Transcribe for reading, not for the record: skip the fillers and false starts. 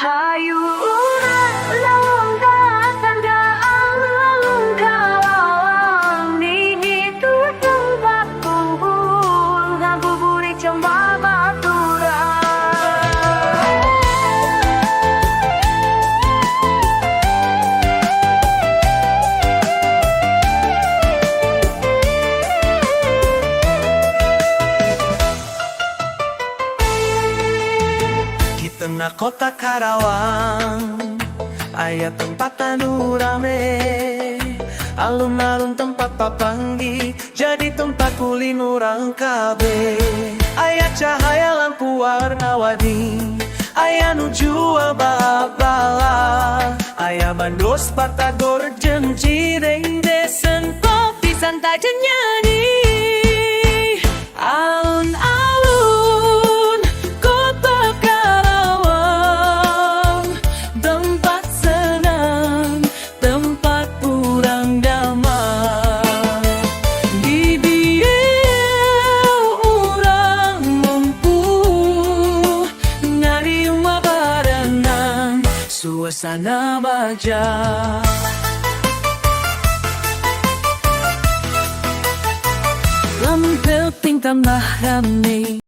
Hayu ulang tandaan kalang ni itu tempat kumpul ngabuburit trong babaturan. Tengah kota Karawang aya tempat anu rame, alun-alun tempat papanggi jadi tempat kulin urang kabe. Aya cahaya lampu warna-warni, aya nu jual bala, aya bandos batagor jeung cireng desen kopi santai jeung nyanyi. Alun-alun kota Karawang, tempat senang, tempat urang damai. Di dieu urang mempuh ngariung barenang suasana baja. Lamun penting tambah rame.